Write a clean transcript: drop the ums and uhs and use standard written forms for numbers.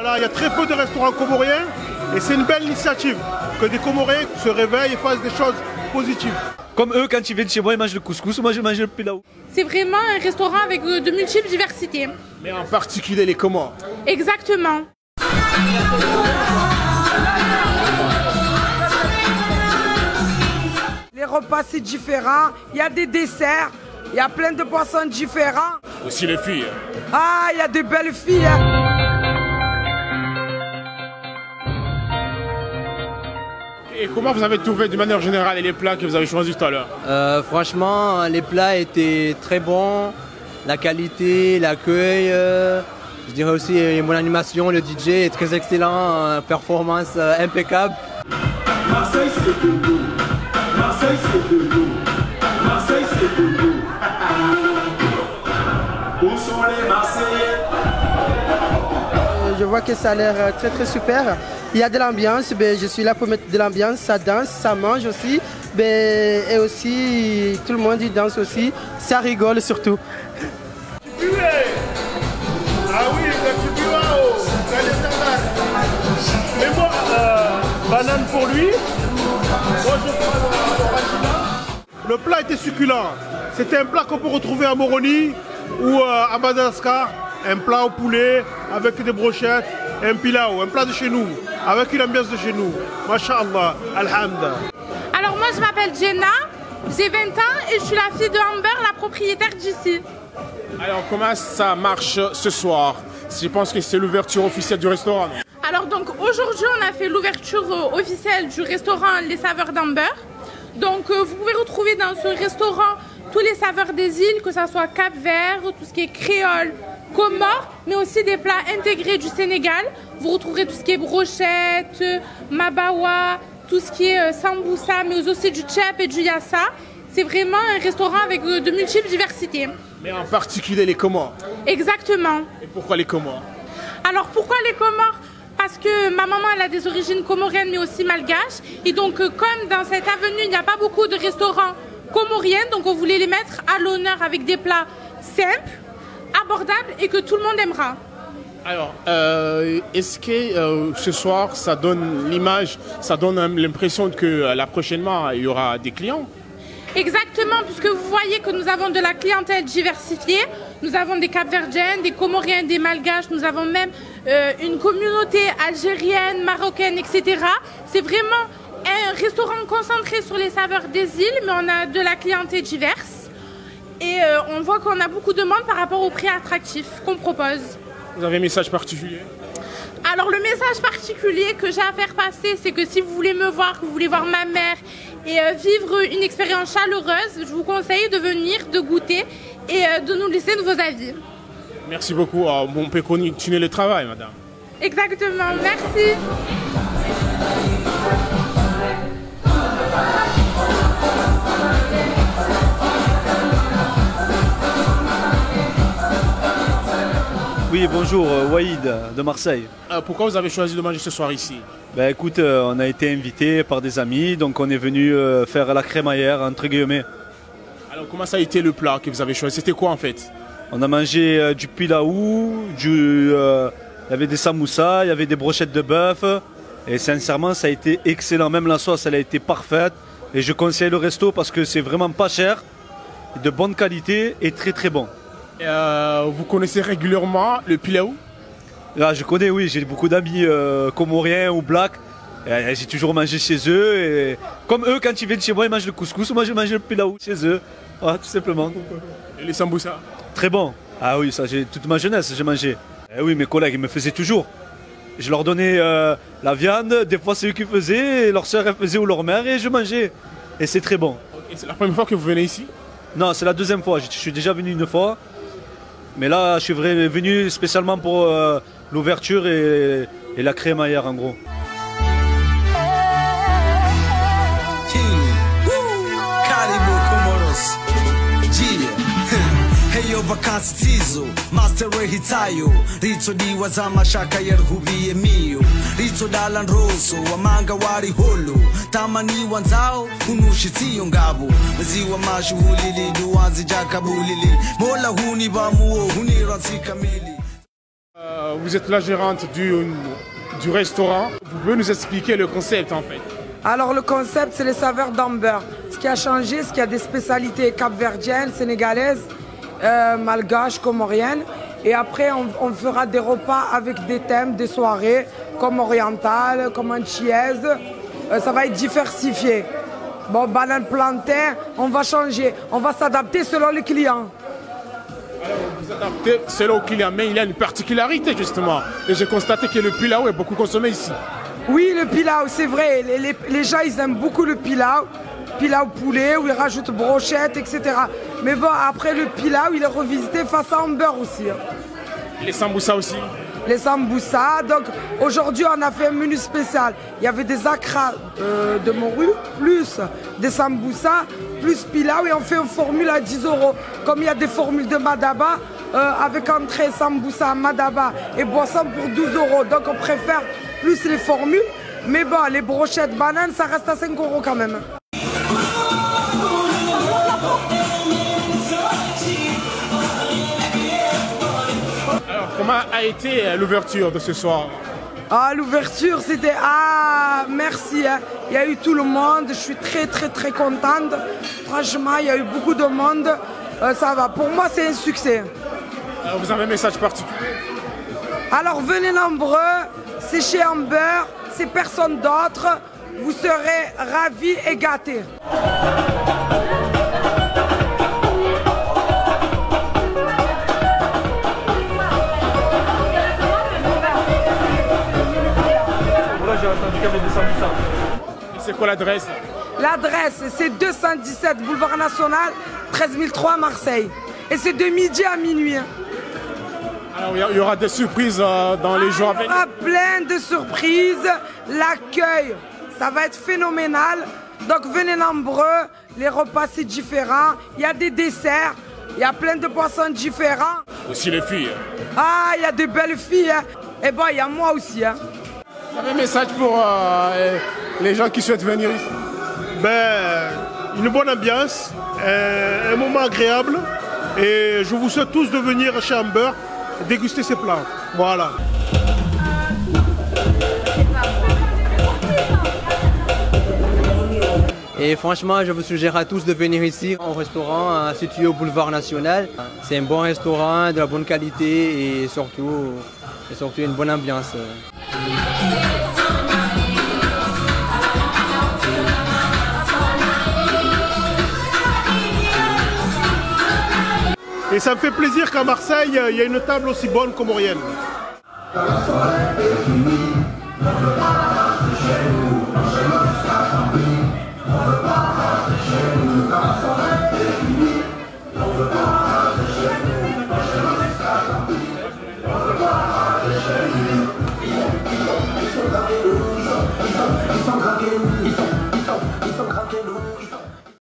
Voilà, il y a très peu de restaurants comoriens et c'est une belle initiative que des Comoriens se réveillent et fassent des choses positives. Comme eux, quand ils viennent chez moi, ils mangent le couscous, moi je mange le pilaou. C'est vraiment un restaurant avec de multiples diversités. Mais en particulier les Comores. Exactement. Les repas c'est différent, il y a des desserts, il y a plein de poissons différents. Aussi les filles. Ah, il y a de belles filles. Et comment vous avez trouvé de manière générale les plats que vous avez choisis tout à l'heure? Franchement, les plats étaient très bons, la qualité, l'accueil, je dirais aussi mon animation, le DJ est très excellent, performance impeccable. Marseille c'est de l'eau, Marseille c'est de l'eau, Marseille c'est de l'eau. Où sont les Marseillais? Je vois que ça a l'air très très super. Il y a de l'ambiance, je suis là pour mettre de l'ambiance, ça danse, ça mange aussi. Et aussi, tout le monde y danse aussi, ça rigole surtout. Ah oui, tu mais moi, banane pour lui. Moi, je prends le plat était succulent. C'était un plat qu'on peut retrouver à Moroni ou à Madagascar. Un plat au poulet avec des brochettes, un pilaou, un plat de chez nous, avec une ambiance de chez nous. Masha'Allah, alhamdulillah. Alors moi je m'appelle Jenna, j'ai 20 ans et je suis la fille de Amber, la propriétaire d'ici. Alors comment ça marche ce soir? Je pense que c'est l'ouverture officielle du restaurant. Alors donc aujourd'hui on a fait l'ouverture officielle du restaurant Les Saveurs d'Amber. Donc vous pouvez retrouver dans ce restaurant tous les saveurs des îles, que ce soit Cap-Vert, tout ce qui est créole, Comores, mais aussi des plats intégrés du Sénégal. Vous retrouverez tout ce qui est brochette, mabawa, tout ce qui est samboussa, mais aussi du tchèp et du yassa. C'est vraiment un restaurant avec de multiples diversités. Mais en particulier les Comores. Exactement. Et pourquoi les Comores? Alors pourquoi les Comores? Parce que ma maman elle a des origines comoriennes mais aussi malgaches. Et donc comme dans cette avenue il n'y a pas beaucoup de restaurants comoriens, donc on voulait les mettre à l'honneur avec des plats simples, abordables et que tout le monde aimera. Alors, est-ce que ce soir ça donne l'image, ça donne l'impression que là prochainement il y aura des clients? Exactement, puisque vous voyez que nous avons de la clientèle diversifiée. Nous avons des Cap-Verdiennes, des Comoriens, des Malgaches, nous avons même une communauté algérienne, marocaine, etc. C'est vraiment un restaurant concentré sur les saveurs des îles, mais on a de la clientèle diverse. Et on voit qu'on a beaucoup de monde par rapport au prix attractif qu'on propose. Vous avez un message particulier? Alors le message particulier que j'ai à faire passer, c'est que si vous voulez me voir, que vous voulez voir ma mère et vivre une expérience chaleureuse, je vous conseille de venir, de goûter et de nous laisser de vos avis. Merci beaucoup. On peut continuer le travail, madame. Exactement, merci. Oui, bonjour, Waïd de Marseille. Pourquoi vous avez choisi de manger ce soir ici? Ben écoute, on a été invité par des amis, donc on est venu faire la crémaillère, entre guillemets. Alors comment ça a été le plat que vous avez choisi? C'était quoi en fait? On a mangé du pilaou, il y avait des samoussas, il y avait des brochettes de bœuf. Et sincèrement, ça a été excellent. Même la sauce, elle a été parfaite. Et je conseille le resto parce que c'est vraiment pas cher, de bonne qualité et très très bon. Vous connaissez régulièrement le pilaou? Là, je connais, oui, j'ai beaucoup d'amis comoriens ou blacks. J'ai toujours mangé chez eux. Et comme eux, quand ils viennent chez moi, ils mangent le couscous. Moi, je mange le pilaou chez eux. Ah, tout simplement. Et les samboussas? Très bon. Ah oui, ça, toute ma jeunesse, j'ai mangé. Eh oui, mes collègues, ils me faisaient toujours. Je leur donnais la viande, des fois c'est eux qui faisaient, et leur soeur elle faisait ou leur mère, et je mangeais. Et c'est très bon. Et c'est la première fois que vous venez ici? Non, c'est la deuxième fois. Je suis déjà venu une fois. Mais là, je suis venu spécialement pour l'ouverture et la crémaillère en gros. Heyo vakansi tizo master hitayo rito diwa za mashaka yarhubiye miyo rito dalan roso wamanga wari holo tamani wanzao unushitiyo ngabo ziwa mashuhulili duwanzi jakabulili mola huni bamuo huni ransi kamili. Vous êtes la gérante du restaurant. Vous pouvez nous expliquer le concept en fait? Alors le concept, c'est les saveurs d'Amber. Ce qui a changé, c'est qu'il y a des spécialités capverdiennes, sénégalaises, malgaches, comoriennes. Et après, on fera des repas avec des thèmes, des soirées, comme orientales, comme antillaise. Ça va être diversifié. Bon, banane plantain, on va changer. On va s'adapter selon les clients. Alors, vous adaptez selon le client, mais il y a une particularité justement. Et j'ai constaté que le pilaou est beaucoup consommé ici. Oui, le pilaou, c'est vrai. Les gens, ils aiment beaucoup le pilaou. Pilaou poulet, où ils rajoutent brochettes, etc. Mais bon, après le pilaou, il est revisité face à Amber aussi. Les samboussas aussi? Les samboussas. Donc aujourd'hui, on a fait un menu spécial. Il y avait des akras de morue, plus des samboussas, plus pilaou. Et on fait une formule à 10 €. Comme il y a des formules de Madaba, avec entrée samboussa, Madaba et boisson pour 12 €. Donc on préfère plus les formules. Mais bon, les brochettes bananes, ça reste à 5 € quand même. Alors, comment a été l'ouverture de ce soir? Ah, l'ouverture, c'était... Ah, merci. Hein. Il y a eu tout le monde. Je suis très contente. Franchement, il y a eu beaucoup de monde. Ça va. Pour moi, c'est un succès. Alors, vous avez un message particulier? Alors, venez nombreux. C'est chez Amber. C'est personne d'autre. Vous serez ravis et gâtés. C'est quoi l'adresse? L'adresse, c'est 217 boulevard National, 13003 Marseille. Et c'est de midi à minuit. Alors il y aura des surprises dans les jours à venir? Il y aura plein de surprises. L'accueil, ça va être phénoménal. Donc venez nombreux. Les repas, c'est différent. Il y a des desserts. Il y a plein de poissons différents. Aussi les filles. Ah, il y a de belles filles. Hein. Et bon, il y a moi aussi. Hein. Vous avez un message pour les gens qui souhaitent venir ici? Ben, une bonne ambiance, un moment agréable. Et je vous souhaite tous de venir chez Amber déguster ces plats. Voilà. Et franchement, je vous suggère à tous de venir ici au restaurant situé au boulevard National. C'est un bon restaurant, de la bonne qualité et surtout une bonne ambiance. Et ça me fait plaisir qu'à Marseille, il y ait une table aussi bonne comorienne.